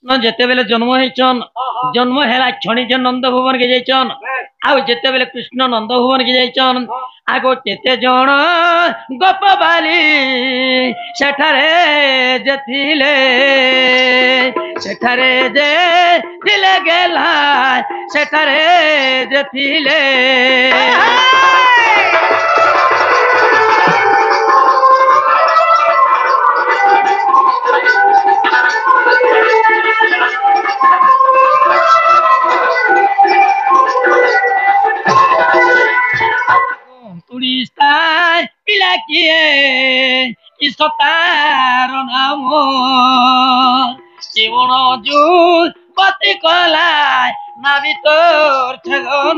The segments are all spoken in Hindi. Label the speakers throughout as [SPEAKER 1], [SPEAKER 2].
[SPEAKER 1] न जेते बेले जन्म हेचन जन्म हेला क्षणी जे नंद भवन के जाइछन आउ जेते बेले कृष्ण नंद भवन के जाइछन आगो केते जण गोपबाली सेठारे जे थिले गेला सेठारे जे थिले तुड़िस्ताय पिला किए इसतार नाम জীবন জুল গতি কলায় নাবি তোর ছেগন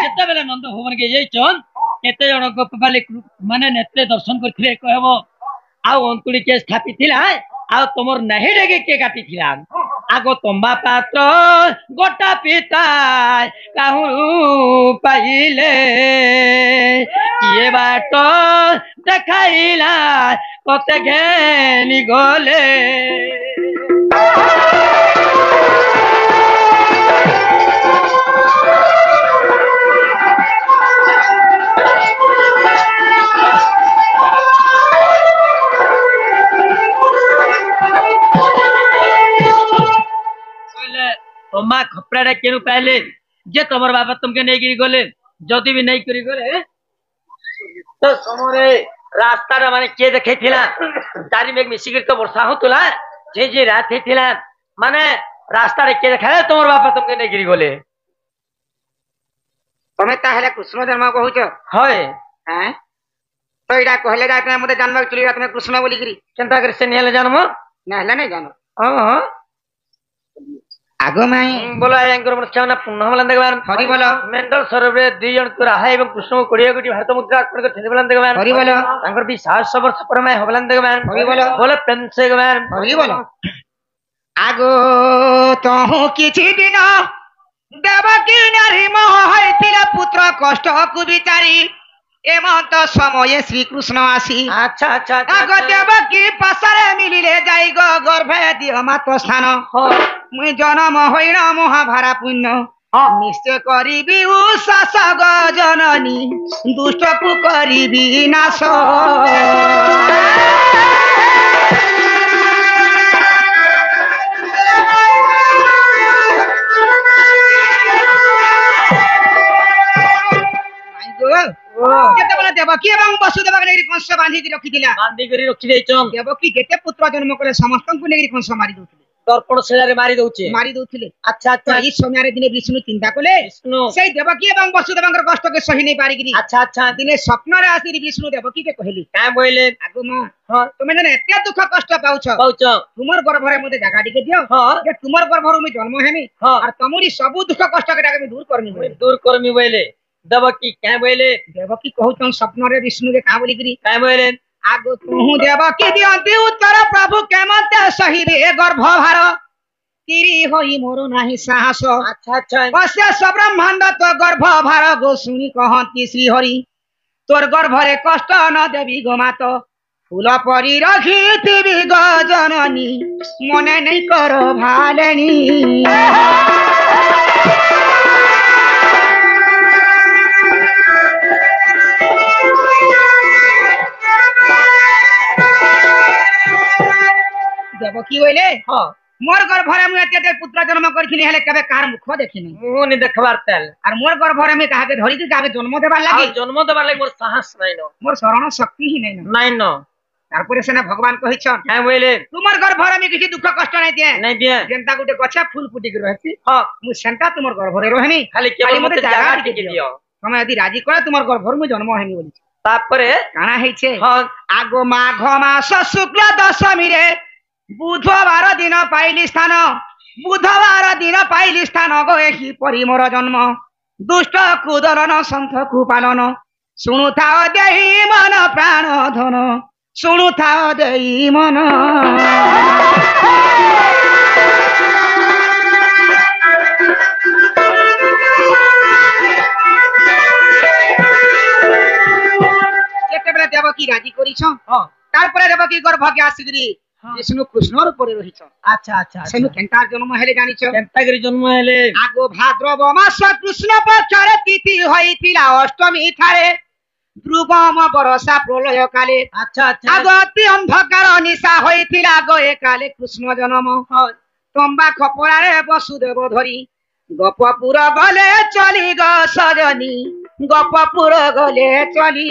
[SPEAKER 1] যেତେବେଳେ ନନ୍ଦ ଭୁବନ କେ ଯାଇଛନ୍ କେତେ ଜଣ ଗୋପବାଲି ମାନେ ନେତ୍ରେ ଦର୍ଶନ କରିଥିଲେ କହିବ ଆଉ ଅନ୍ତୁଳି କିଏ ସ୍ଥାପିଥିଲା ଆଉ ତମର ନାହିଁ ଡେଗେ କିଏ କାଟିଥିଲା आगो तंबा पात्र गोटा पिता काहू पाइले ये बाट देखाइला कते घेनी गले तमा खपड़ा केनु पहले जे तमर बाबा तुमके नहीं गिरी गले जदी भी नहीं करी गले तो समरे रास्ता रे माने के देखैथिला तारी मेघ मिसिगिर तो वर्षा होतला जे रात हेथिला माने रास्ता रे के देखाले तमर बाबा तुमके नहीं गिरी गले
[SPEAKER 2] तमे ताहेला कृष्ण जन्म कहूछ
[SPEAKER 1] होय
[SPEAKER 2] हैं तो इडा कहले जाते मते जन्म चली तुमे कृष्ण बोली गिरी
[SPEAKER 1] चिंता कर से नेले जन्म
[SPEAKER 2] नेहला नहीं जानो
[SPEAKER 1] हां
[SPEAKER 2] आगो माई
[SPEAKER 1] बोला एंकर मनस्कामना पुनः बलन देगवान
[SPEAKER 2] हरि बोलो
[SPEAKER 1] मेंटल सर्वे दुई जन को राहा एवं कृष्ण को कोडिया कोटी भारत मुद्रा अर्पण कर ठेले बलन देगवान
[SPEAKER 2] हरि बोलो
[SPEAKER 1] अंकर भी 700 वर्ष परमाय होबलन देगवान
[SPEAKER 2] हरि बोलो
[SPEAKER 1] बोले प्रेम से देगवान
[SPEAKER 2] हरि बोलो आगो तहु किछि दिन देवकी नारी मोह होइतिला पुत्र कष्ट को बिचारी एमंत समय श्री कृष्ण आसी
[SPEAKER 1] अच्छा अच्छा
[SPEAKER 2] आगो देवकी पासरे मिलिले जाई गो गर्भे दियो मात स्थान मुई जन्म होइन महाभारा पुण्य निश्चय करिबी उसास ग जननी दुष्ट को करिबी नाश केतेबेले देवकी एवं वसुदेव के कंस बांधी रखी दैछन देवकी जेते पुत्र जन्म करे समस्त को नेगरी कंस मारी दउथिले
[SPEAKER 1] दर्पण शिला रे मारी दउथिले अच्छा अच्छा
[SPEAKER 2] ई समय दिने विष्णु चिंता कले विष्णु सेई देवकी एवं वसुदेव के कष्ट के सही नहीं पारी गिरी
[SPEAKER 1] अच्छा अच्छा
[SPEAKER 2] दिने स्वप्न रे आसी विष्णु देवकी के कहली
[SPEAKER 1] का बोले
[SPEAKER 2] आगो मां हां तुमे जने एते दुख कष्ट पाउछ तुमर गर्भ रे मते जागा टिके दियो जे तुमर गर्भ रे मैं जन्म हेमी और तमरी सब दुख कष्ट के डाके दूर करमी बोले
[SPEAKER 1] देवकी क्या बोले
[SPEAKER 2] देवकी कहूँ स्वप्न रे विष्णु के का बोली गिरी
[SPEAKER 1] क्या बोले
[SPEAKER 2] आगो तू देवकी दियंती उत्तर प्रभु केमते सही रे गर्भ भार तिरी होई मोर नाही साहस
[SPEAKER 1] अच्छा अच्छा
[SPEAKER 2] अस्य सब ब्रह्मांड तो गर्भ भार गो सुनी कहंती श्री हरि तोर गर्भ रे कष्ट न देवी गो मात फूल परी रखी तिबी ग जननी मने नहीं करो भालेनी देवकी बोले हां मोर गर्भ रे मैं एते पुत्र जन्म करखिनी हेले कबे कार मुख देखिनी
[SPEAKER 1] मुंह नि देखबार तेल
[SPEAKER 2] और मोर गर्भ रे मैं काहे धरि के काहे जन्म देबार लागि
[SPEAKER 1] मोर साहस नै न
[SPEAKER 2] मोर शरण शक्ति ही नै
[SPEAKER 1] न
[SPEAKER 2] तारपरे सेना भगवान कहिछन
[SPEAKER 1] काय बोले
[SPEAKER 2] तुमर गर्भ रे मैं किछि दुख कष्ट नै दिए जेंता गुटे गछा फूल फुटी के रहती हां मु सेंटा तुमर गर्भ रे रहनी
[SPEAKER 1] खाली केवल मते जागा टिके दियो
[SPEAKER 2] समय यदि राजी करे तुमर गर्भ रे मैं जन्म हेमी बोली
[SPEAKER 1] तापरे
[SPEAKER 2] काना हेछे हां आगो माघ मास शुक्ल दशमी रे बुधवार दिन पाइली स्थान बुधवार दिन पाइली स्थान गो एही परि मोर जन्म दुष्ट कुदरन संथ कुपालन शुणु थाओ देही मन प्राण धन शुणु थाओ देही मन ଦେବକୀ ରାଜି କରିଛ
[SPEAKER 1] ହଁ
[SPEAKER 2] ତାରପରେ ଦେବକୀ ଗର୍ଭକେ ଆସିକିରି
[SPEAKER 1] ହଁ।
[SPEAKER 2] ବିଷ୍ଣୁ କୃଷ୍ଣ ରୂପରେ ରହିଛ
[SPEAKER 1] ଆଚ୍ଛା ଆଚ୍ଛା
[SPEAKER 2] ସେନୁ କେନ୍ତା ଜନ୍ମ ହେଲେ ଜାଣିଛ
[SPEAKER 1] କେନ୍ତାକରି ଜନ୍ମ ହେଲେ
[SPEAKER 2] ଆଗ ଭାଦ୍ରବ ମାସ କୃଷ୍ଣ ପକ୍ଷରେ ତିଥି ହୋଇଥିଲା ଅଷ୍ଟମୀ ଠାରେ ଧ୍ରୁବମ ବରଷା ପ୍ରଳୟ କାଳେ
[SPEAKER 1] ଆଚ୍ଛା ଆଚ୍ଛା
[SPEAKER 2] ଆଗ ଅତି ଅନ୍ଧକାର ନିଶା ହୋଇଥିଲା ଆଗ ଏ କାଳେ କୃଷ୍ଣ ଜନ୍ମ
[SPEAKER 1] ହଁ
[SPEAKER 2] ତମ୍ବା ଖପରାରେ ବସୁଦେବ ଧରି ଗୋପପୁର ଗଲେ ଚଲି ଗ ସଜନୀ ଗୋପପୁର ଗଲେ ଚଲି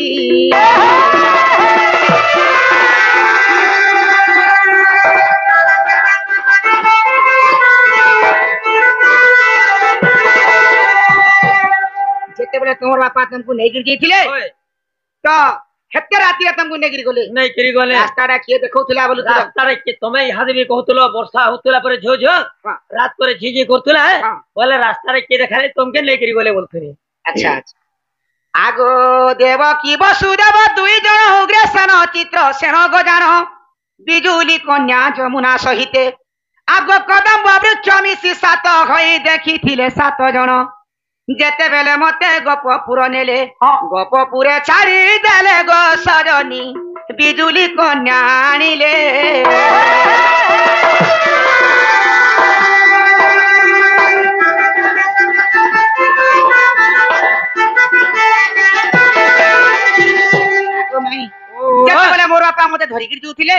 [SPEAKER 2] ଯେତେବେଳେ ତମର ବାପା ତମକୁ ନେଇକିରି ଯାଇଥିଲେ
[SPEAKER 1] ଓଏ
[SPEAKER 2] ତ ହେତେ ରାତିରେ ତମକୁ ନେଇକିରି ଗଲେ
[SPEAKER 1] ନେଇକିରି ଗଲେ
[SPEAKER 2] ରାସ୍ତାଟା କିଏ ଦେଖଉଥିଲା ବୋଲୁଥିଲା
[SPEAKER 1] ରାସ୍ତାରେ ତମେ ଇହାଦେ ବି କହୁଥିଲ ବର୍ଷା ହଉଥିଲା ପରେ ଝିଅ ଝିଅ
[SPEAKER 2] ହଁ।
[SPEAKER 1] ରାତ ପରେ ଝି ଝି କରୁଥିଲା
[SPEAKER 2] ହଁ।
[SPEAKER 1] ବୋଲେ ରାସ୍ତାରେ କିଏ ଦେଖାଲେ ତମକେ ନେଇକିରି ଗଲେ ବୋଲୁଥିଲେ
[SPEAKER 2] ଆଚ୍ଛା ଆଚ୍ଛା ଆଗ ଦେବ କି ବସୁଦେବ ଦୁଇ ଜଣ ଉଗ୍ରସେନ ଚିତ୍ର ସେନ ଗଜାନ ବିଜୁଲି କନ୍ୟା ଯମୁନା ସହିତେ ଆଗ କଦମ୍ବ ବୃକ୍ଷ ମିଶି ସାତ ହୋଇ ଦେଖିଥିଲେ 7 ଜଣ ଯେତେବେଳେ ମତେ ଗୋପପୁର ନେଲେ ଗୋପପୁରେ ଛାଡ଼ି ଦେଲେ ଗୋ ସଜନୀ ବିଜୁଲି କନ୍ୟା ଆଣିଲେ ଯେତେବେଳେ ମୋର ବାପା ମତେ ଧରିକିରି ଯାଉଥିଲେ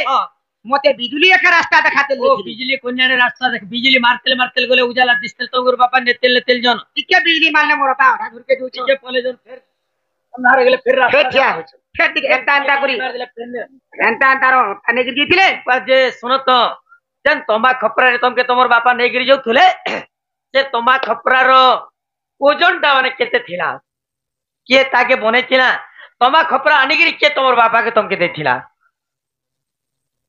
[SPEAKER 2] ମତେ ବିଜୁଲି ଏକା ରାସ୍ତା ଦେଖାତେ
[SPEAKER 1] ओ बिजली कोन्याने रास्ता देख बिजली मारतेल मारतेल गले उजाला दिसते तो गुरु बापा नेतेल नेतेल जन
[SPEAKER 2] ଟିକେ ବିଜୁଲି ମାରଲେ ମୋର ବାପା ଅଧା ଧରିକେ ଯାଉଛ
[SPEAKER 1] टिके पले जन फिर अंधारे गले फिर
[SPEAKER 2] ଫେର
[SPEAKER 1] रास्ता
[SPEAKER 2] ଠିଆ ହଉଛ ଫେର ଟିକେ ଏନ୍ତା ଏନ୍ତା କରି ଏନ୍ତା ଏନ୍ତାର ନେଇକିରି ଯାଇଥିଲେ
[SPEAKER 1] पर जे सुनो तो जन तंबा खपरा रे तमके तमर बापा नै गिरी जाउथले से तंबा खपरा रो ओजन टा माने केते थिला के ताके बने थिला तंबा खपरा आनी गिरी के तमर बापा के तमके देथिला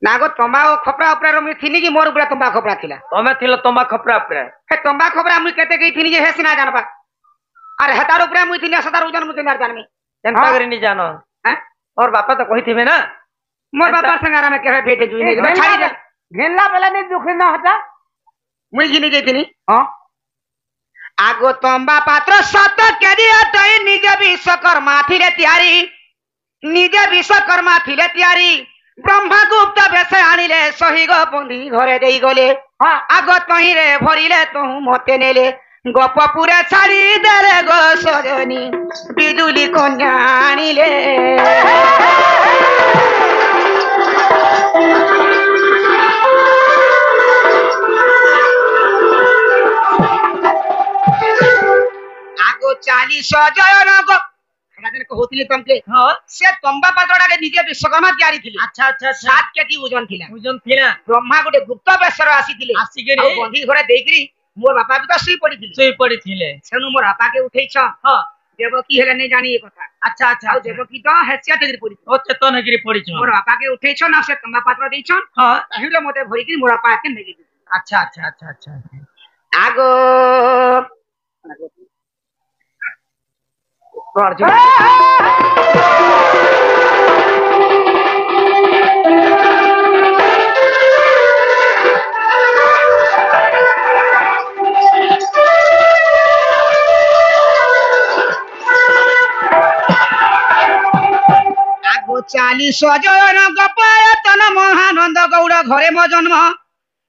[SPEAKER 2] ନା ଗୋ ତମ୍ବା ଓ ଖପରା ଉପରେ ମୁଇଁ ଥିନି କି ମୋର ଉପରେ ତମ୍ବା ଖପରା ଥିଲା
[SPEAKER 1] तमे थिलो तंबा खपरा पे
[SPEAKER 2] ହେ ତମ୍ବା ଖପରା ମୁଇଁ କେତେ ଗଇ ଥିନି ଯେ ହେସି ନା ଜାଣବା ଆରେ ହେତାର ଉପରେ ମୁଇଁ ଥିନି ସେତାର ଓଜନ ମୁଇଁ କେନ୍ତା ଜାଣମି
[SPEAKER 1] केनता करी नि जानो
[SPEAKER 2] हैं
[SPEAKER 1] और बापा तो कहिथिबे ना
[SPEAKER 2] मोर बापा संगार में केहे भेटे जुई नै छाड़ी दे
[SPEAKER 3] घेनला बेला नहीं दुख ना होता
[SPEAKER 2] मुई घिनी जाइथिनी हां आगो तंबा पात्र 7 केजी अटई निजे विश्वकर्मा थिले तियारी निजे विश्वकर्मा थिले तियारी ब्रह्मा गुप्त बेश आनिले सही गो बंदी घरे देई गले
[SPEAKER 3] हाँ
[SPEAKER 2] आगो तही रे भरिले तहु मते नेले गोपपुरे छाड़ी देले गो सजनी बिजुली कन्या आनिले आगो 40 जन गो हेडाने कहउतिले तमके
[SPEAKER 1] हां
[SPEAKER 2] से तंबा पात्रडा के निजे विश्वकर्मा तयारी थिले
[SPEAKER 1] अच्छा अच्छा अच्छा
[SPEAKER 2] 7 केजी ओजन थिला
[SPEAKER 1] ओजन थिला
[SPEAKER 2] ब्रह्मा गुटे गुप्त बेशर आसीथिले
[SPEAKER 1] आसीकरी
[SPEAKER 2] आ बंधी घरे देइकरी मोर बापा भी तो सुई पड़िथिले
[SPEAKER 1] सोई पड़ी थिले
[SPEAKER 2] सेनु मोर बापा के उठैछ
[SPEAKER 1] हां
[SPEAKER 2] देवकी हेले नै जानी ए कथा
[SPEAKER 1] अच्छा अच्छा
[SPEAKER 2] आ देवकी तो हेसिया तेगिरी पड़ी
[SPEAKER 1] ओ चेतन गिरी पड़ी छ
[SPEAKER 2] मोर बापा के उठैछ ना से तंबा पात्र देइछ
[SPEAKER 1] हां
[SPEAKER 2] अहिले मते भरिकरी मोर बापा के नेगी
[SPEAKER 1] अच्छा अच्छा अच्छा अच्छा
[SPEAKER 2] आगो आगो 40 जन गोपायतन महानंद गौड़ घरे मो जन्म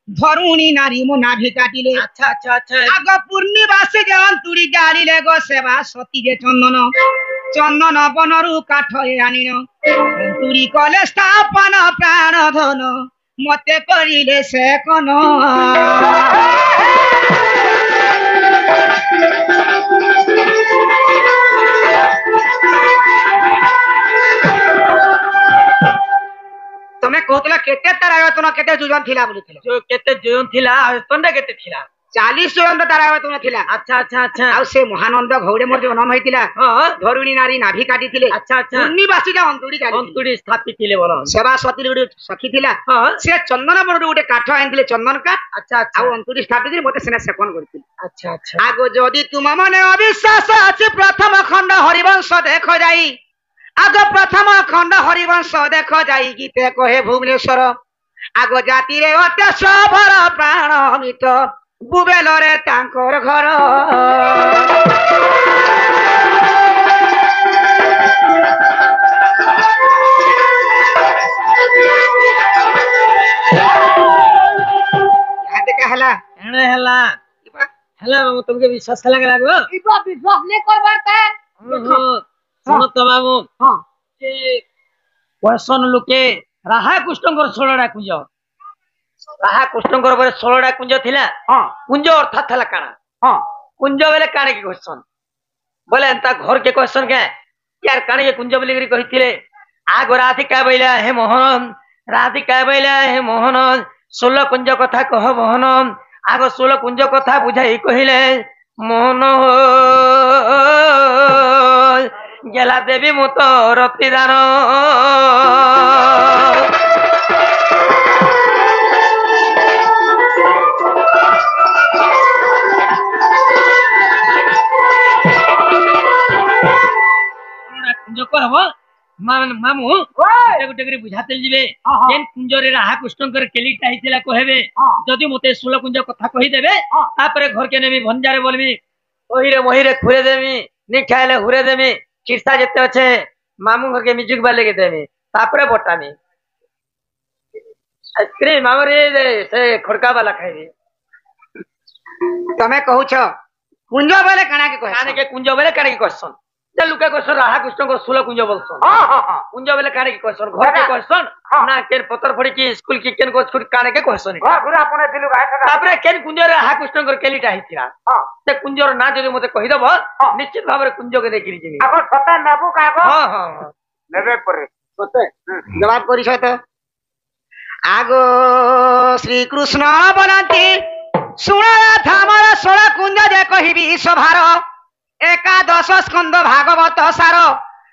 [SPEAKER 2] धरुणी नारी मो नाभि काटिले
[SPEAKER 1] अच्छा अच्छा अच्छा
[SPEAKER 2] आग पूर्णिवासी जे अंतुड़ी जालिले गो सेवा सती जे चंदन बनरु काठ आनिन अंतुड़ी कले स्थापन प्राण धन मते करिले से कन तमे कहतला केते तार आयतन केते जुजन थिला बोलुथिले
[SPEAKER 1] जो केते जोन थिला तंडा केते थिला
[SPEAKER 2] 40 जन तार आयतन थिला
[SPEAKER 1] अच्छा अच्छा अच्छा
[SPEAKER 2] आ से महानंद घौड़े मोर जन्म हैतिला
[SPEAKER 1] हां
[SPEAKER 2] धरुणी नारी नाभि काटिथिले
[SPEAKER 1] अच्छा अच्छा
[SPEAKER 2] पूर्णिवासी जे अंतुड़ी जाली
[SPEAKER 1] अंतुड़ी स्थापित थिले बोलो
[SPEAKER 2] सेवा सती गुटे सखी थिला
[SPEAKER 1] हां
[SPEAKER 2] से चंदन बनरु गुटे काठ आनिथिले चंदन काठ
[SPEAKER 1] अच्छा अच्छा
[SPEAKER 2] आ अंतुड़ी स्थापित मते सेना सेकन करथिले
[SPEAKER 1] अच्छा अच्छा
[SPEAKER 2] आगो जदि तुम मने अविश्वास अछि प्रथम खंड हरिवंश देख जाई आगो प्रथम खंड हरिवंश देख जाई गीते कहे भुवनेश्वर आगो जाति रे अत्य सभर प्राण अमित बुबेल रे तांकर घर
[SPEAKER 1] अरे हला हला बाबू तुमके विश्वास लगे लागो
[SPEAKER 3] इबा विश्वास नहीं करबार ते
[SPEAKER 1] सुनो तो बाबू
[SPEAKER 3] हां
[SPEAKER 1] ए क्वेश्चन लोके राहा कृष्णकर 16टा कुंज राहा कृष्णकर बरे 16टा कुंज थिला
[SPEAKER 3] हां
[SPEAKER 1] कुंज अर्थ थला काना
[SPEAKER 3] हां
[SPEAKER 1] कुंज बेले काने के क्वेश्चन बोले एंता घर के क्वेश्चन के यार काने के कुंज बोली कहिथिले आगो राधिका बैला हे मोहन राधिका बैला हे मोहन 16 कुंज कथा कह मोहन आगो 16 कुंज कथा बुझाई कहिले मोहन गेला देवी मु तो रतिदान कुंज कहबो मामू गोटे गोटे बुझाते जिबे केन कुंजरे राहा कृष्णकर केलिटा हितिला कहबे जदि मते 16 कुंज कथा कहि देबे तापरे घर के नेबी भंजारे बोलबी ओहिरे मोहिरे खुरे देबी नि खाइले हुरे देबी खिरसा जते अच्छे मामू घर के म्यूजिक वाले के देबी तापरे बोटानी आइसक्रीम मामरे से खड़का वाला खाइबी
[SPEAKER 2] तमे कहू छ कुंज बोले काना के
[SPEAKER 1] काने के कुंज बोले काने के क्वेश्चन जे लुका क्वेश्चन राहा कृष्णकर 16 कुंज बोलसन
[SPEAKER 3] हां हां हां
[SPEAKER 1] कुंज बोले काने के क्वेश्चन घर के क्वेश्चन ना केन पत्थर फड़ी की स्कूल की केन को छुट काने के क्वेश्चन
[SPEAKER 3] घर घुरा अपने दिलु गाय
[SPEAKER 1] तापरे केन कुंजरे राहा कृष्णकर केलिटा हितिला
[SPEAKER 3] हां
[SPEAKER 1] ते कुंजर ना जदि मते कहि दबो निश्चित भाबरे कुंज के देखि जिमी
[SPEAKER 3] अपन सता नबु कागो
[SPEAKER 1] हां हां
[SPEAKER 3] नेबे परे
[SPEAKER 2] सते जवाब करी छ त आगो श्री कृष्ण बनंती सुना थामर 16 कुंज जे कहिबी सभार एकादश स्कंद भागवत सार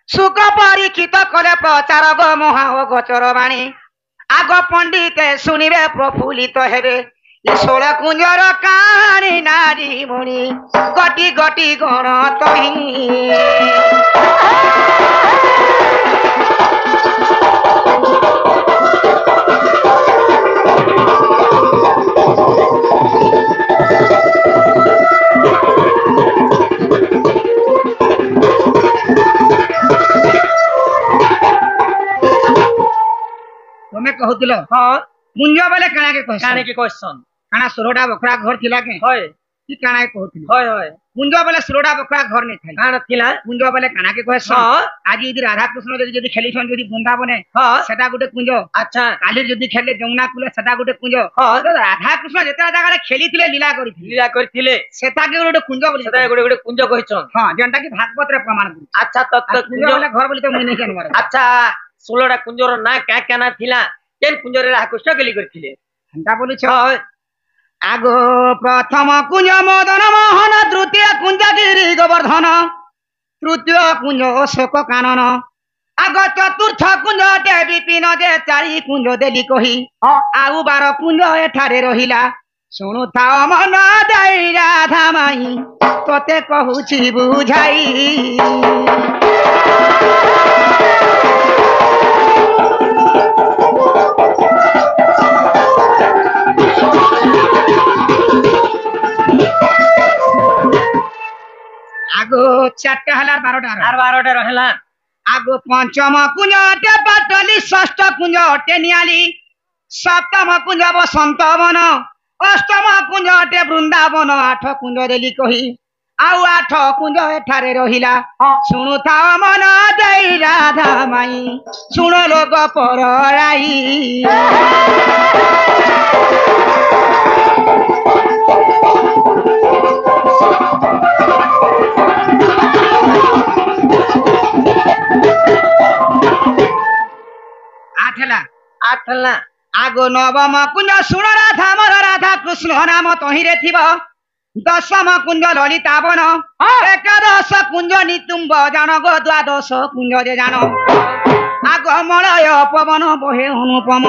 [SPEAKER 2] सुख परीक्षित करे प्रचार गो महा गोचर बाणी आग पंडिते सुनिबे प्रफुल्लित हेबे 16 कुंजर कहानी नारी मुनि गटी गटी गण तही तमे कहूतिल
[SPEAKER 1] हां
[SPEAKER 2] कुंज बोले काना के क्वेश्चन
[SPEAKER 1] काने के क्वेश्चन
[SPEAKER 2] काना 16टा बकरा घर थिला के
[SPEAKER 1] होय
[SPEAKER 2] की काना के कहूतिल
[SPEAKER 1] होय होय
[SPEAKER 2] कुंज बोले 16टा बकरा घर नहीं थाई
[SPEAKER 1] काना थिला
[SPEAKER 2] कुंज बोले काना के क्वेश्चन
[SPEAKER 1] हां
[SPEAKER 2] आज यदि राधा कृष्ण जदि खेली छन जदि वृंदावने
[SPEAKER 1] हां
[SPEAKER 2] सेटा गुटे कुंज
[SPEAKER 1] अच्छा
[SPEAKER 2] काली जदि खेले जमुना कुले सेटा गुटे कुंज
[SPEAKER 1] हां
[SPEAKER 2] तो राधा कृष्ण जेता जगह खेली थिले लीला करिथिले
[SPEAKER 1] लीला करथिले
[SPEAKER 2] सेटा के गुटे कुंज बोली
[SPEAKER 1] सदा गोटे गोटे कुंज कहिछन
[SPEAKER 2] हां जेंटा की भागवत रे प्रमाण करी
[SPEAKER 1] अच्छा तो
[SPEAKER 2] कुंज बोले घर बोली तो मुई नहीं जानवर
[SPEAKER 1] अच्छा 16टा कुंजर ना क्या क्या ना थिला केन कुंजरे राहा कृष्ण केली करथिले
[SPEAKER 2] हंता बोली छ आगो प्रथम कुंज मदन मोहन द्वितीय कुंज गिरी गोवर्धन तृतीय कुंज अशोक कानन आग चतुर्थ कुंज ते विपिन जे चारि कुंज देली कही आउ 12 कुंज एठारे रहिला सुनु था मन देई राधा माई तोते कहूची बुझाई आगो 4टा हलार 12टा
[SPEAKER 1] आर 12टा रहला
[SPEAKER 2] आगो पंचम कुंज अटे पाटली षष्ठ कुंज अटे नियाली सप्तम कुंज बसंत वन अष्टम कुंज अटे वृंदावन 8 कुंज देली कही आउ 8 कुंज एठारे रहिला सुनु था मन देई राधा माई सुनो लोग परराई आठला आगो नवम कुंज सुन राधा मोर राधा कृष्ण नाम तहिरे थिब दशम कुंज ललिता वन एकादश कुंज नितुंब जान गो द्वादश कुंज जे जान आग मलय पवन बहे अनुपम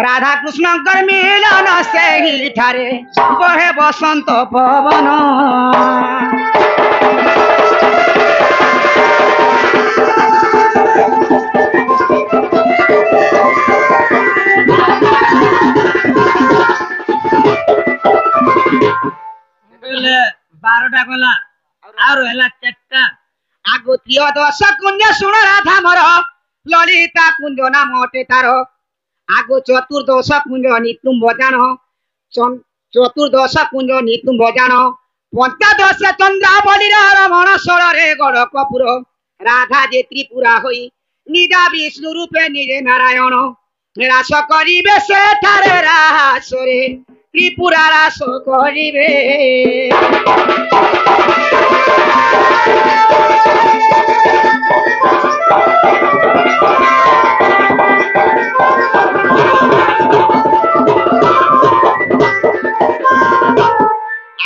[SPEAKER 2] राधा कृष्ण मिलन से ही ठारे बहे बसंत पवन
[SPEAKER 1] बारटा गला आरो हला चारटा
[SPEAKER 2] आगो त्रयोदश कुंज सुन राधा मोर ललिता कुंज नाम अटे तार आगो चतुर्दश कुंज नितुंब जान চতুর্দশ কুঞ্জ নিতুম্ব জান পঞ্চদশ চন্দ্রাবলীর রমণ ষোড়রে গড় কপুর রাধা যে ত্রিপুরা হই নিজা বিষ্ণু রূপে নিজে নারায়ণ রাস করিবে সেঠারে রাসরে ত্রিপুরা রাস করিবে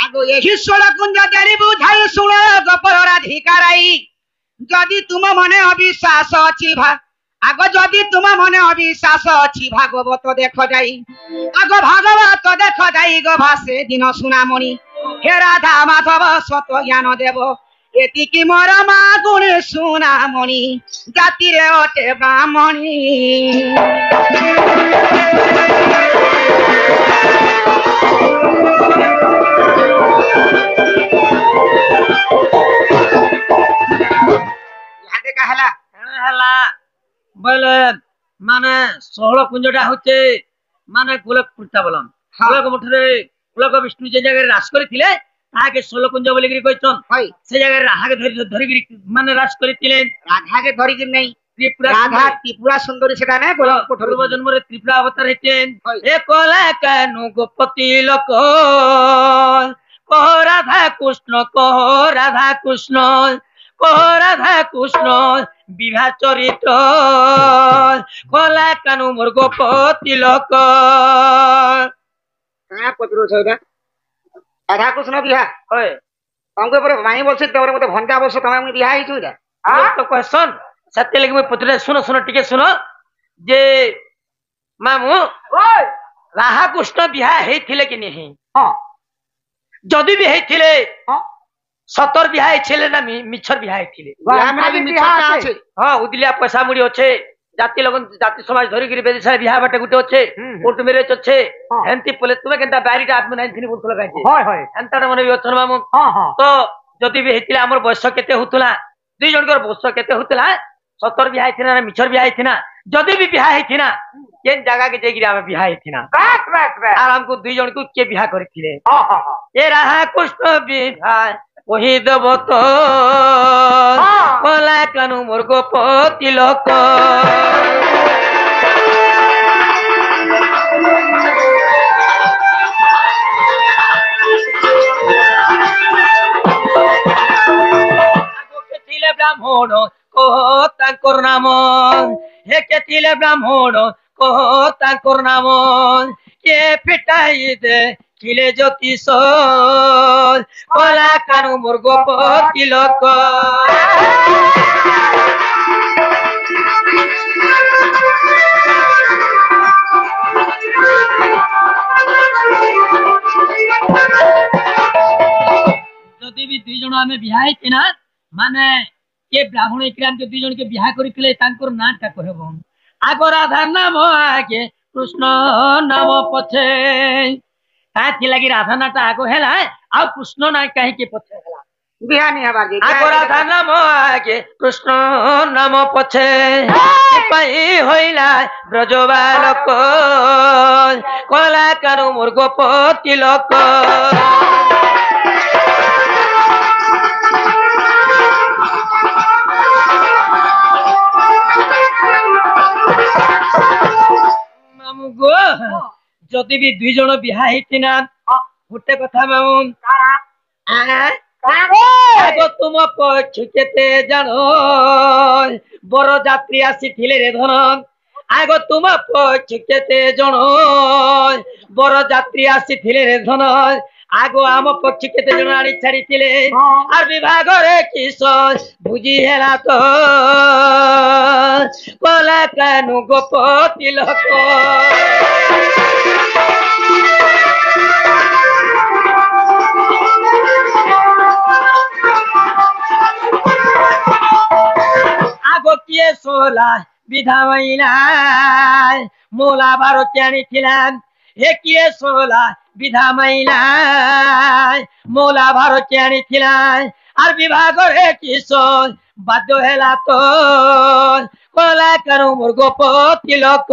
[SPEAKER 2] আগো এই ষোড় কুঞ্জ দেরি বুঝাই শুনে গোপর রাধিকারাই যদি তুম মনে অবিশ্বাস অছি আগ যদি তুম মনে অবিশ্বাস অছি ভাগবত দেখ যাই আগ ভাগবত দেখ যাই গো ভাসে দিন সুনামণি হে রাধা মাধব সত জ্ঞান দেব এতিকি মোর মা গুণে সুনামণি জাতিরে অটে ব্রাহ্মণী
[SPEAKER 1] মানে 16 কুঞ্জটা হচ্ছে মানে গোলক পুরতা বলন গোলক মঠরে গোলক বিষ্ণু যে জায়গায় রাস করেছিলে তাকে 16 কুঞ্জ বলে গিরি কইছন সেই জায়গায় রাধাকে ধরি গিরি মানে রাস করেছিলেন
[SPEAKER 2] রাধাকে ধরি গিরি নাই
[SPEAKER 1] ত্রিপুরা
[SPEAKER 2] রাধা ত্রিপুরা সুন্দরী সেটা না গোলক
[SPEAKER 1] পূর্ব জন্মরে ত্রিপুরা অবতার হইতেন এ কলা কানু গোপতি লোক কহ রাধা কৃষ্ণ কহ রাধা কৃষ্ণ বিভা চরিত্র কলা কানু মোর গোপতি লোক
[SPEAKER 2] কাঁ পত্র ছয়টা রাধা কৃষ্ণ বিহা হয় তমকে পরে মাই বলছি তোর মতে ভন্ডা বলছ তুমি আমি বিহা হইছো এটা
[SPEAKER 1] তো কহসন সত্যি লাগি মই পত্রে শুনো টিকে শুনো যে মামু রাধা কৃষ্ণ বিহা হইଥିଲେ কি নেহি
[SPEAKER 2] হ্যাঁ
[SPEAKER 1] যদি বি হইଥିଲେ সতর বিহা হইছিলে না মিছর বিহা হইছিলে হ্যাঁ উদিলিয়া পয়সা মুড়ি আছে জাতি লগন জাতি সমাজ ধরি গিরি বেদিসারে বিহা বাটে গুটে আছে কোর্ট ম্যারেজ আছে হেন্তি পলে তুমি কেনতা বাড়িটা আত্ম নাইন থিনি বলতলা কাইছে হয় হয় হেনতাটা মনে বিচন মামু তো যদি বি হইছিলে আমর বয়স কেতে হতুলা দুই জনকৰ বয়স কেতে হতুলা সতর বিহা হইছিনা না মিছর বিহা হইছিনা যদি বি বিহা হইছিনা কেন জায়গা কে যাইগিরি আমি বিহা হইছিনা আর আমকো দুই জনকু কে বিহা করিছিলে এ রাধা কৃষ্ণ বিহা কহি দেব তো কলা কানু মোর গোপতি লোক ଥିଲେ ব্রাহ্মণ কহ তাঙ্কর নাম হে কে ଥିଲେ ব্রাহ্মণ কহ তাঙ্কর নাম কে পিটাই দে ছিলে জ্যোতিষ কলা কানু মোর গোপতি লোক যদি বি দুই জন আমি বিহা হইছি না মানে কে ব্রাহ্মণ হইছিলাম যে দুই জনকে বিহা করিଥିଲେ তাঙ্কর নামটা কহব আগ রাধার নাম আগে কৃষ্ণ নাম পছে কাহি লাগি রাধা নাটা আগ হেলা আর কৃষ্ণ না কাহিকি পছে হেলা
[SPEAKER 2] বিহা নি হবার যে
[SPEAKER 1] আগ রাধা নাম আগে কৃষ্ণ নাম পছে পাই হইলা ব্রজবালক কলা কানু মোর গোপতি লোক মামু গো যদি বি দুই জন বিহা হইছি না গোটে কথা মামু আগ তুম পক্ষ কেতে জান বড় যাত্রী আসিଥିଲେ রে ধন আগ তুম পক্ষ কেতে জন বড় যাত্রী আসিଥିଲେ রে ধন আগ আম পক্ষ কেতে জন আনি ছাড়িছিলে আর বিভাগরে কিস বুঝি হেলা তো কলা কানু গোপতি লোক আগ কিয়ে সোলা বিধা মহিলা মোলা বারো চানি ছিলাম হে কিয়ে সোলা বিধা মহিলা মোলা বারো চানি ছিলাম আর বিভাগরে কিশোর বাধ্য হেলা তো কলা কানু মোর গোপতি লোক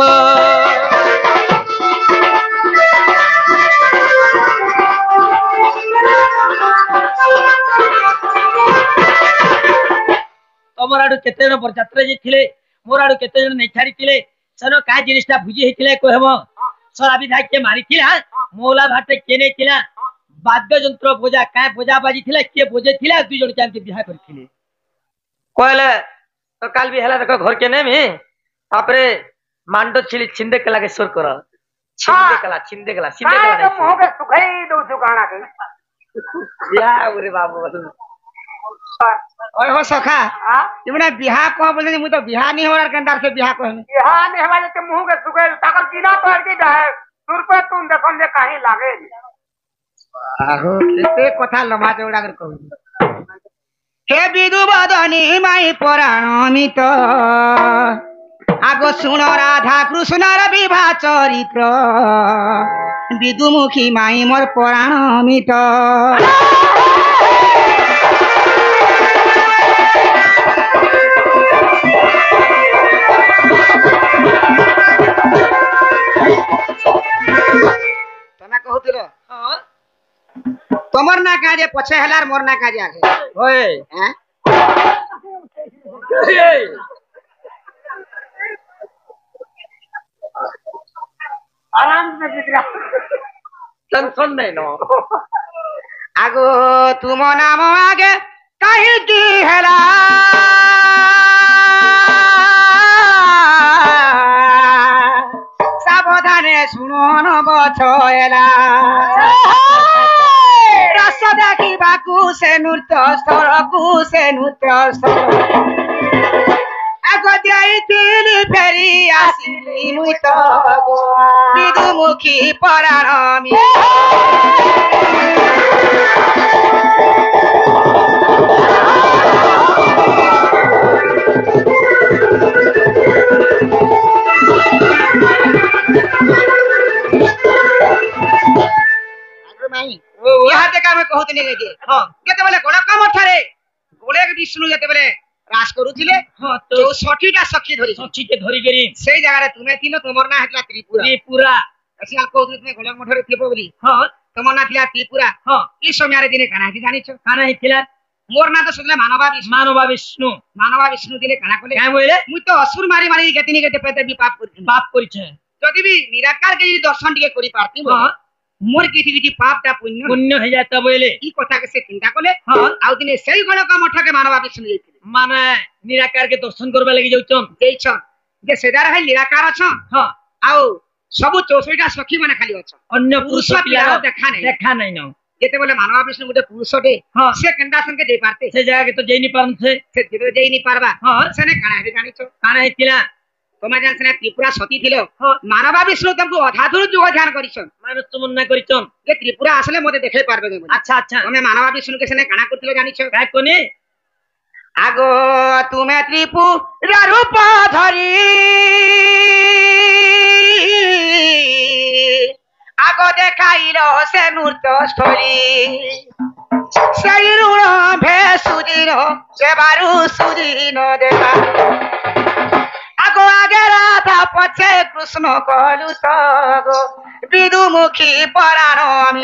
[SPEAKER 1] तुम आड़ू केते जन बरजात्रा जाइथिले मोर आड़ू केते जन नै छाड़ीथिले सनो का जिनिसटा भुजी हेतिले कहबो सरा विधा के मारिथिला मौला भाटे के नेथिला वाद्य यंत्र बोजा का बोजा बाजिथिला के बोजेथिला दुई जन के बिहा करथिले कहले तो काल भी हला देखो घर के नेमी तापरे मांडो छिली छिंदे कला के सुर कर छिंदे कला
[SPEAKER 3] तो मुंह के सुखई दो सुगाना के
[SPEAKER 1] या ओरे बाबू
[SPEAKER 2] ओए हो सखा
[SPEAKER 3] हां
[SPEAKER 2] तुमने बिहा को बोले मु तो बिहा नहीं होणार केंदार से बिहा कहने
[SPEAKER 3] यहाँ ने हमारे के मुंह के सुखई ताकर बिना तो के जाए रुपए तुम देखन जे काहे लागे
[SPEAKER 2] आहो केते कथा लम्हा चौड़ा कर कहू हे विदु बदनी माई पुराण अमित आगो सुन राधा कृष्णर विवाह चरित्र विदुमुखी माई मोर पुराण अमित तमे कहूतिल
[SPEAKER 1] हां
[SPEAKER 2] तमर ना काजे पछे हलार मोर ना काजे आगे
[SPEAKER 1] ओए
[SPEAKER 2] हैं
[SPEAKER 3] आराम से बिगड़ा
[SPEAKER 1] टेंशन नहीं नो
[SPEAKER 2] आगो तुम नाम आगे कहीं की हेला सावधाने सुनो न बछेला रस देखिबाकू से नृत्य स्थलकू से नृत्य स्थल आगो जाइथिली फेरी आसिली मुई तो विदुमुखी पराण यहाँ देखा मैं कहते नहीं गए
[SPEAKER 1] हां
[SPEAKER 2] केते बेले गोड़ा काम ठारे गोळे विष्णु जेते बेले रास करूथिले
[SPEAKER 1] हां तो
[SPEAKER 2] 64टा सखी धरी
[SPEAKER 1] सखी के धरी गेरी
[SPEAKER 2] सेई जगह रे तुमे थिलो तमर ना हेतला त्रिपुरा
[SPEAKER 1] त्रिपुरा
[SPEAKER 2] ऐसे आप कहू तुमे गोड़ा मठरे थिबो बोली
[SPEAKER 1] हां
[SPEAKER 2] तमर ना थिला त्रिपुरा
[SPEAKER 1] हां
[SPEAKER 2] ई समय रे दिने काना जानि छ
[SPEAKER 1] काना हिथिला
[SPEAKER 2] मोर ना तो सुनले
[SPEAKER 1] मानवा विष्णु
[SPEAKER 2] दिने काना कोले
[SPEAKER 1] काय बोले
[SPEAKER 2] मुई तो असुर मारी मारी गतिनी गते पेते भी पाप करथि
[SPEAKER 1] बाप करिछे
[SPEAKER 2] जदि भी निराकार के दर्शन टिके करि पारती
[SPEAKER 1] हां
[SPEAKER 2] मोर किछि पापटा पुण्य
[SPEAKER 1] पुण्य हो जाता बोले
[SPEAKER 2] ई कथा के से चिंता कोले
[SPEAKER 1] हां
[SPEAKER 2] आउ दिने सेई गोड़ा का मठ के मानवा विष्णु जैथिले
[SPEAKER 1] माने निराकार के दर्शन करबा लागि जाउछन
[SPEAKER 2] देछ जे सेदार है निराकार छ
[SPEAKER 1] हां
[SPEAKER 2] आउ सब 64टा सखी माने खाली अछ
[SPEAKER 1] अन्य
[SPEAKER 2] पुरुष
[SPEAKER 1] पुरुष
[SPEAKER 2] पिला
[SPEAKER 1] पिला देखा नहीं न
[SPEAKER 2] जेते बोले मानवा विष्णु गुटे पुरुष दे
[SPEAKER 1] हां
[SPEAKER 2] से केंदा संके दे पारते
[SPEAKER 1] से जगह के तो जेनी पारन से
[SPEAKER 2] दिबे देई नि पारबा
[SPEAKER 1] हां
[SPEAKER 2] सेने काना हे जानि छ
[SPEAKER 1] काना हिथिला
[SPEAKER 2] तमा जान सेने त्रिपुरा सती थिलो
[SPEAKER 1] हां
[SPEAKER 2] मानवा विष्णु तुमको अधाधुर जो ध्यान करिछन
[SPEAKER 1] मानस तुमन्ना करिछन
[SPEAKER 2] जे त्रिपुरा आसले मते देखे पारबे गे
[SPEAKER 1] अच्छा अच्छा
[SPEAKER 2] तमे मानवा विष्णु के सेने काना करथिलो जानि छ
[SPEAKER 1] काय कोनी
[SPEAKER 2] आगो तुमे त्रिपुरा रूप धरी आगो देखाइलो से नृत्य स्थली सेई ऋण भे सुदिनो देबारु सुदिनो देबा आगो आगे राधा पछे कृष्ण कहलु तो गो विदुमुखी पराण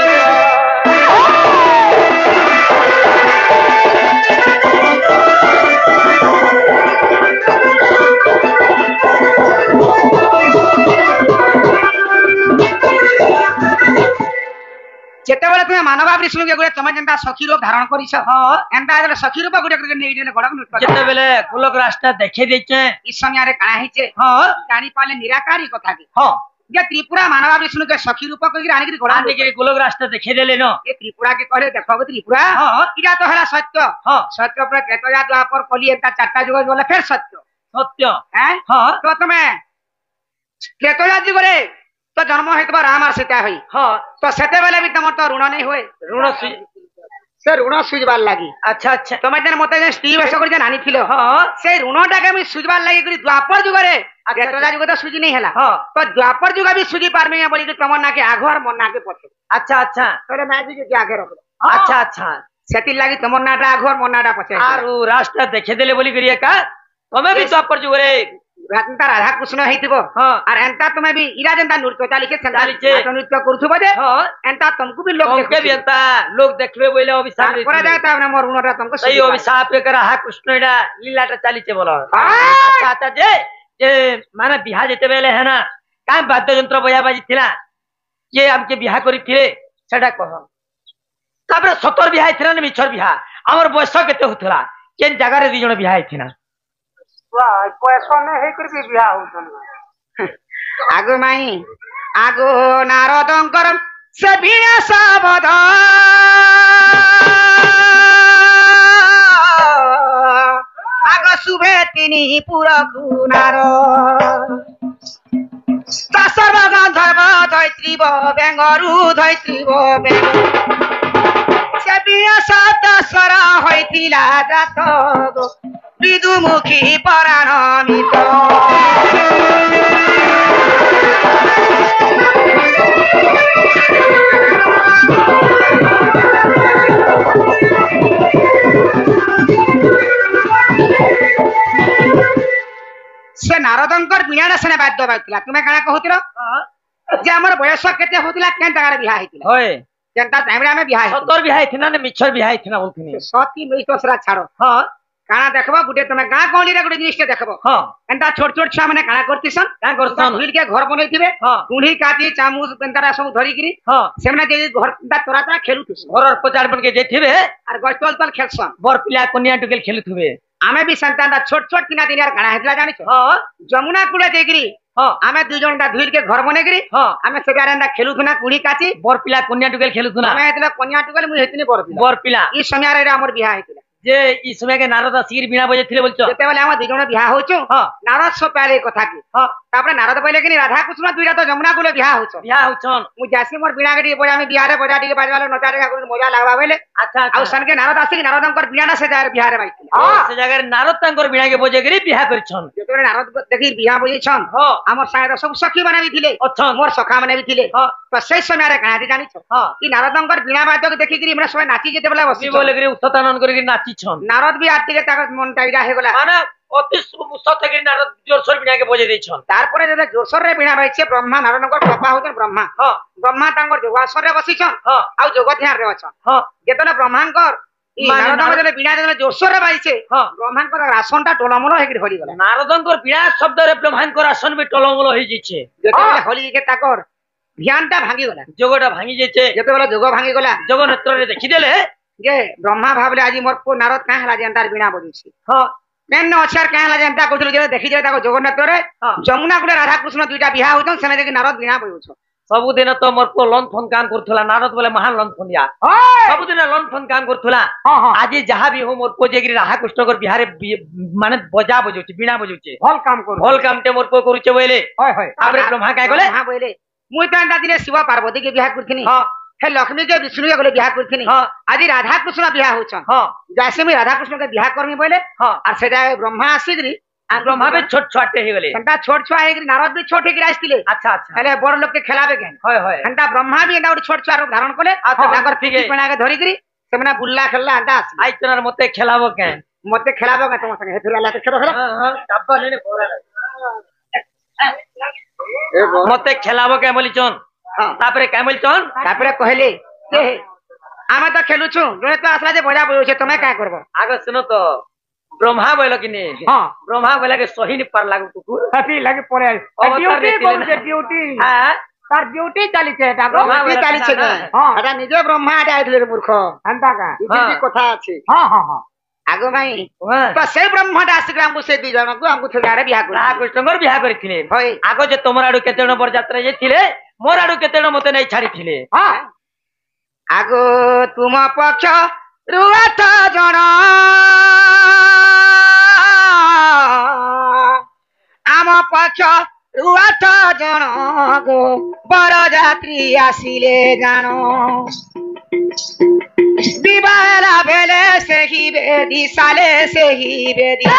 [SPEAKER 2] जेतेबेले तुमे मानवा विष्णु के गुटे तमे जेंता सखी रूप धारण करिस
[SPEAKER 1] हां
[SPEAKER 2] एंता जले सखी रूप गुटे करके नै जने गडक नृत्य
[SPEAKER 1] जेते बेले गोलक रास्ता देखे देछे
[SPEAKER 2] ई समय रे काना हिचे
[SPEAKER 1] हां
[SPEAKER 2] जानी पाले निराकारी कथा के
[SPEAKER 1] हां
[SPEAKER 2] जे त्रिपुरा मानवा विष्णु के सखी रूप कहि रानी के गडा
[SPEAKER 1] आने के गोलक रास्ता देखे देले न
[SPEAKER 2] ये त्रिपुरा के कहले देखो त्रिपुरा
[SPEAKER 1] हां
[SPEAKER 2] इरा तो हला सत्य
[SPEAKER 1] हां
[SPEAKER 2] सत्य पर केतया द्वापर कली एता चारटा जुग बोले फिर सत्य
[SPEAKER 1] सत्य
[SPEAKER 2] हैं
[SPEAKER 1] हां
[SPEAKER 2] तो तमे केतया जुग रे तो जन्म हेतबा राम आ सीता होई
[SPEAKER 1] हां
[SPEAKER 2] तो सेते बेले भी तमर तो ऋण नहीं होए
[SPEAKER 1] ऋण
[SPEAKER 2] से ऋण सुझबार लागी
[SPEAKER 1] अच्छा अच्छा
[SPEAKER 2] तमे जन मते जे स्त्री वेश कर जे नानी थिलो
[SPEAKER 1] हां
[SPEAKER 2] से ऋणटा के मी सुझबार लागी करी द्वापर जुग रे केतया जुग तो सुझी नहीं हला
[SPEAKER 1] हां
[SPEAKER 2] तो द्वापर जुग भी सुझी पारमे या बड़ी के तमर ना के आघर मन ना के पछे
[SPEAKER 1] अच्छा अच्छा
[SPEAKER 2] तोरे मैजी के आगे रख
[SPEAKER 1] अच्छा अच्छा
[SPEAKER 2] सेति लागी तमर नाटा आघर मन नाटा पछे
[SPEAKER 1] आरु रास्ता देखे देले बोली करिए का तमे भी तो पर जुगरे
[SPEAKER 2] एंता राधा कृष्ण हेतिबो
[SPEAKER 1] हाँ
[SPEAKER 2] और एंता तुम्हें भी इरा जनता नृत्य चालिके
[SPEAKER 1] चालिके।
[SPEAKER 2] नृत्य करूथबो जे
[SPEAKER 1] हाँ
[SPEAKER 2] एंता तुमको भी लोग
[SPEAKER 1] हमके भी एंता लोग देखबे बोले अभिशाप
[SPEAKER 2] पूरा
[SPEAKER 1] देथिले।
[SPEAKER 2] जाता हमने मोर उनरा तुमको
[SPEAKER 1] सही अभिशाप के राहा कृष्ण एडा लीलाटा चालिचे बोलो।
[SPEAKER 2] हाँ।
[SPEAKER 1] अच्छा अच्छा जे माने बिहा जेते बेले है ना का वाद्य यंत्र बजा बाजी थिला ये हमके बिहा करी थिले सेडा कह तापर सतर बिहा थिला ने मिछर बिहा हमर बयस केते होथला केन जगह रे दी जण बिहा थिला
[SPEAKER 3] वाह पैसा नहीं है कर भी बियाह हो
[SPEAKER 2] आगो माई आगो नारदंकर से बीना शब्द आगो शुभे तिनी पुरकु नार सर्व गंधर्व धैत्रीव बेंगरु धैत्रीव से बीना शब्द स्वर होइतिला जात गो विदुमुखी पराणमित से नारदंकर बिना सेने बाध्य बाइतिला तुमे काना कहूतिरो जे हमर बयस केते होतिला केन जगह रे बियाह हेतिला
[SPEAKER 1] होय
[SPEAKER 2] केनता टाइम रे हमें बियाह
[SPEAKER 1] सतर बिहा थिला ने मिछर बिहा थिला बोलथिनी
[SPEAKER 2] सती मिष्टसरा छाड़ो
[SPEAKER 1] हां
[SPEAKER 2] काना देखबो गुटे तुमे गां गौली रे गुटे जिनिस देखबो
[SPEAKER 1] हां
[SPEAKER 2] एंता छोट छोट छुआ माने काना करतिसन
[SPEAKER 1] का करसन
[SPEAKER 2] भीड़ के घर बनैथिबे
[SPEAKER 1] हां
[SPEAKER 2] कुंढी काटी चामच पेंतारा सब धरी गिरी
[SPEAKER 1] हां
[SPEAKER 2] सेमने जे घर तोरा तोरा खेलुथिस
[SPEAKER 1] घर पचाड़ बन के जेथिबे
[SPEAKER 2] और गस्तल तल खेलसन
[SPEAKER 1] बर पिला कन्या टुकेल खेलुथबे
[SPEAKER 2] आमे भी संतान छोट छोट किना दिन यार काना हेतला जानिस
[SPEAKER 1] हां
[SPEAKER 2] जमुना कुले देगिरी
[SPEAKER 1] हां
[SPEAKER 2] आमे दु जण दा धुइर के घर बनेगिरी
[SPEAKER 1] हां
[SPEAKER 2] आमे सेगारंदा खेलुथुना कुंढी काटी
[SPEAKER 1] बर पिला कन्या टुकेल खेलुथुना
[SPEAKER 2] आमे हेतला कन्या टुकल मु हेतनी
[SPEAKER 1] बर पिला
[SPEAKER 2] ई समय रे हमर बियाह हेतला
[SPEAKER 1] जे ई समय के नारद सिर बिना बजे थिले बोलछो
[SPEAKER 2] जेते बेले हम दु जण बियाह होचो
[SPEAKER 1] हां
[SPEAKER 2] नारद सो पहले कथा की
[SPEAKER 1] हां
[SPEAKER 2] तापरे नारद पहले कि राधा कृष्ण दुइरा तो जमुना कुले बियाह होचो
[SPEAKER 1] बिहा होछन
[SPEAKER 2] मु जासी मोर बिना गडी बजा में बिहारे बजा डी बाजवालो नचा रे का मजा लागवा बेले
[SPEAKER 1] अच्छा
[SPEAKER 2] आउ सन के नारद आसी नारदंकर बिना से जाय बिहारे बाइतिला
[SPEAKER 1] हां से जगह नारद तांकर बिना के बजे करी बिहा करछन
[SPEAKER 2] जेते नारद देखि बियाह बजे छन
[SPEAKER 1] हां
[SPEAKER 2] हमर साइड सब सखी बने भी थिले
[SPEAKER 1] अच्छा
[SPEAKER 2] मोर सखा बने भी थिले
[SPEAKER 1] हां
[SPEAKER 2] तो से समय रे कहानी जानि छ
[SPEAKER 1] हां
[SPEAKER 2] कि नारदंकर बिना बाद्य के देखि गिरी हमरा सब नाची जेते बेला बसी
[SPEAKER 1] सी बोले करी उत्थानन करी नाची छन
[SPEAKER 2] नारद भी आरती के ताकत मन टाइरा हे गला
[SPEAKER 1] माने अति सत्य के नारद जोर सोर बिना के बजे दै छन
[SPEAKER 2] तारपरे जे जोरसर रे बिना बाइछे ब्रह्मा नारदंकर बाबा होतन ब्रह्मा
[SPEAKER 1] हां
[SPEAKER 2] ब्रह्मा तांकर जोगासन रे बसी छन
[SPEAKER 1] हां
[SPEAKER 2] आउ जोग ध्यान रे अछन
[SPEAKER 1] हां
[SPEAKER 2] जेतले ब्रह्मांकर ई
[SPEAKER 1] माने
[SPEAKER 2] नारदंकर जे बिना जे जोरसर रे बाइछे
[SPEAKER 1] हां
[SPEAKER 2] ब्रह्मांकर रासनटा टोलमलो हेकि धरि गला
[SPEAKER 1] नारदंकर बिना शब्द रे ब्रह्मांकर आसन में टलमल होई जिछे
[SPEAKER 2] जेतले होली के ताकर ध्यानटा भांगी गला
[SPEAKER 1] जोगटा भांगी जेछे
[SPEAKER 2] जेतले जोग भांगी गला
[SPEAKER 1] जोग नेत्र रे देखि देले
[SPEAKER 2] जे ब्रह्मा भाबले आज मोर को नारद का हला जेंतार बिना बजुछि
[SPEAKER 1] हां
[SPEAKER 2] मेन अक्षर का हला जेंता कहथले जे देखि जे ताको जगन्नाथ रे
[SPEAKER 1] हां
[SPEAKER 2] जमुना कुले राधा कृष्ण दुइटा बियाह होतन सेने जे नारद बिना बजुछ
[SPEAKER 1] सब दिन तो मोर को लन फोन काम करथला नारद बोले महान लन फोन या
[SPEAKER 2] हां
[SPEAKER 1] सब दिन लन फोन काम करथला
[SPEAKER 2] हां
[SPEAKER 1] आज जहाँ भी हो मोर को जेगिरी राधा कृष्ण कर बिहारे माने बजा बजुची बिना बजुची
[SPEAKER 2] भल काम करू
[SPEAKER 1] भल काम ते मोर को करूचे बोले
[SPEAKER 2] होय होय
[SPEAKER 1] आपरे ब्रह्मा काय बोले
[SPEAKER 2] हां बोले मुई त अंदा दिने शिव पार्वती के बियाह करथिनी
[SPEAKER 1] हां
[SPEAKER 2] हे लक्ष्मी के विष्णु के बोले बियाह करथिनी
[SPEAKER 1] हां
[SPEAKER 2] आज राधा कृष्ण बियाह होछन
[SPEAKER 1] हां
[SPEAKER 2] जैसे मैं राधा कृष्ण के बियाह करमी बोले
[SPEAKER 1] हां
[SPEAKER 2] और सेटा ब्रह्मा आसीगिरी
[SPEAKER 1] आ ब्रह्मा भी छोट छोटे ही गले
[SPEAKER 2] संता छोट छुआ हेगिरी नारद भी छोटे गिरा आस्तिले
[SPEAKER 1] अच्छा अच्छा
[SPEAKER 2] हेले बड़ लोग के खेलाबे केन
[SPEAKER 1] होय होय
[SPEAKER 2] अंता ब्रह्मा भी एंदा छोट छुआ रूप धारण कले
[SPEAKER 1] अच्छा,
[SPEAKER 2] ताकर
[SPEAKER 1] ठीक
[SPEAKER 2] पिठी
[SPEAKER 1] है।
[SPEAKER 2] पणा के धरि गिरी सेमना बुल्ला खेलला अंता
[SPEAKER 1] आई तनर मते खेलाबो के
[SPEAKER 2] मते खेलाबो का तुम संगे हेथुरा ला खेलो खेलो
[SPEAKER 1] हां हां डब्बा लेने बोरा मते खेलाबो के बोली चोन
[SPEAKER 2] हां
[SPEAKER 1] तापरे काय बोली चोन
[SPEAKER 2] तापरे कहले के आमे तो खेलु छु जोने तो आसला जे बजा बयो छे तमे का करबो
[SPEAKER 1] आगे सुनो तो ब्रह्मा बोलो कि नहीं
[SPEAKER 2] हां
[SPEAKER 1] ब्रह्मा बोला के सही नहीं पर लागू कुकुर
[SPEAKER 3] हती लगे पड़े ड्यूटी बोल जे ड्यूटी
[SPEAKER 1] हां
[SPEAKER 3] तार ड्यूटी चली छे ता
[SPEAKER 1] ब्रह्मा
[SPEAKER 2] की चाली छे
[SPEAKER 3] हां
[SPEAKER 2] एटा निजे ब्रह्मा आडे आइले रे मूर्ख
[SPEAKER 3] अंता का
[SPEAKER 2] इति कथा अछि
[SPEAKER 3] हां हां हां
[SPEAKER 2] आगो भाई
[SPEAKER 1] हां
[SPEAKER 2] तो से ब्रह्मा दास ग्राम को से दी जण को हमको थगारे बियाह
[SPEAKER 1] राधा
[SPEAKER 2] कर
[SPEAKER 1] कृष्ण कर बियाह करथिले
[SPEAKER 2] होय
[SPEAKER 1] आगो जे तमर आडू केते जण बर यात्रा जे थिले मोर आडू केते जण मते नै छाड़ी थिले
[SPEAKER 2] हां आगो तुम पक्ष रुआत जण आम पक्ष रुआत जण गो बर यात्री आसिले जानो विवाहला भेले सेही बेदी साले सेही बेदी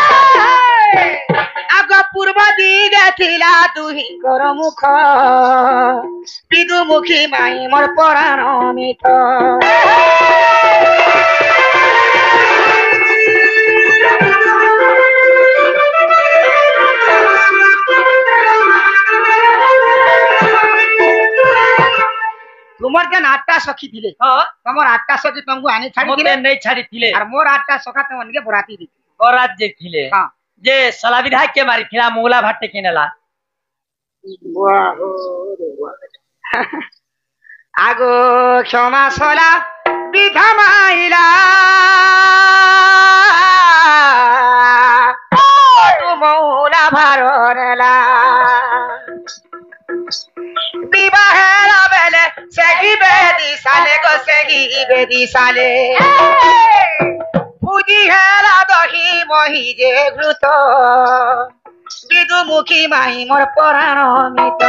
[SPEAKER 2] आग पूर्व दिगे थिला दुही कर मुख विदुमुखी माई मोर पराण मिठ सखी थिले
[SPEAKER 1] हाँ
[SPEAKER 2] तमर 8टा सखी तुमको आने छाड़ी
[SPEAKER 1] मते
[SPEAKER 2] थिले
[SPEAKER 1] नहीं छाड़ी थिले
[SPEAKER 2] और मोर 8टा सखा तुमके बराती दी
[SPEAKER 1] बरात जे थिले
[SPEAKER 2] हां
[SPEAKER 1] जे सला विधायक के मारी थिला मोगला भाटे किनेला
[SPEAKER 2] वाह रे वाह आगो क्षमा सोला विधा माइला तू मौला भरोला विवाहेला बेले सेगी बेदी साले गो सेगी बेदी साले पूजी हेला दही मही जे घृत विदुमुखी माई मोर पराण मित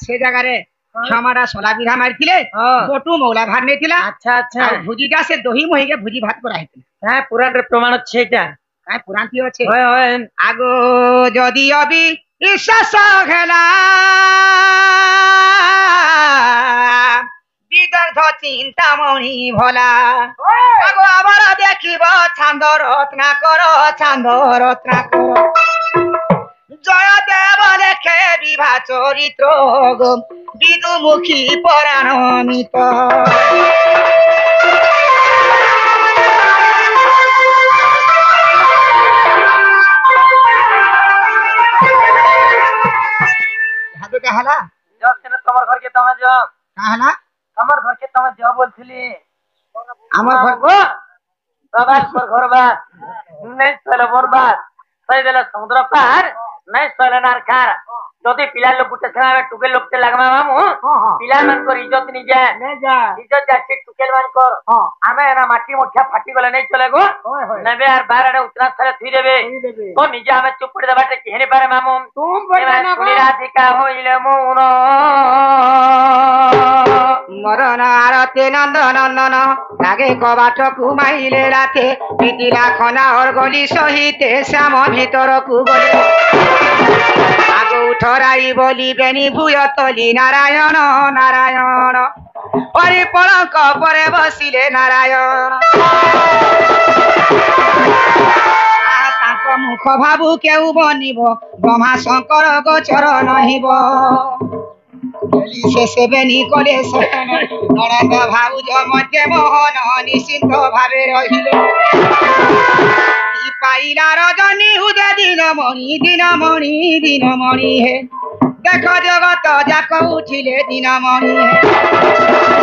[SPEAKER 2] से जगह रे क्षमाटा सोला विधा मारिथिले गोटू मौला भात नेथिला
[SPEAKER 1] अच्छा अच्छा
[SPEAKER 2] आ भुजीटा से दही मही के भुजी भात कराइथिले
[SPEAKER 1] हां पुराण रे प्रमाण छेटा
[SPEAKER 2] काय पुराण थी अछि
[SPEAKER 1] होय होय
[SPEAKER 2] आगो जदी अबि ईश्वास घेला विदग्ध चिंतामणि भला आगो आबार देखिब छांद रत्नाकर जय देव लेखे विभा चरित्र गो विदुमुखी पराणमित हादो का हला
[SPEAKER 1] जब से तमर घर के तमे जो
[SPEAKER 2] का हला
[SPEAKER 1] तमर घर के तमे जो बोलथिली
[SPEAKER 2] हमर घर
[SPEAKER 1] को प्रभात पर घर बा नहीं चले बर्बाद सही देला समुद्र पार नहीं चले नारखार जदि पिला लोग गुटे छना टुकेल लोगते लागमा मामू पिला मन को इज्जत नहीं जाए नहीं जा इज्जत जाके टुकेल मान कर हमें ना माटी मुठिया फाटी गले नहीं चले गो नबे यार बारडे उतना सारे थी देबे तो निजे हमें चुप पड़ देबाटे केहने पारे मामू तुम बोलना ना को राधिका होइले मौन
[SPEAKER 2] मरण आरते नंदन लागे कबाट कुमाइले राते पितिला खना और गली सहिते श्याम भीतर को गली आगो उठराई बोली बेनी भूयतली नारायण नारायण परि पलंक परे बसिले नारायण ताको मुख भाबु केउ बनिब ब्रह्मा शंकर गोचर नहिब से बेनी कले नरद भाउज मध्य मोहन निश्चिंत भावे रहिले पाइला रजनी उदे दिनमणि हे देख जगत जाक उठिले दिनमणि हे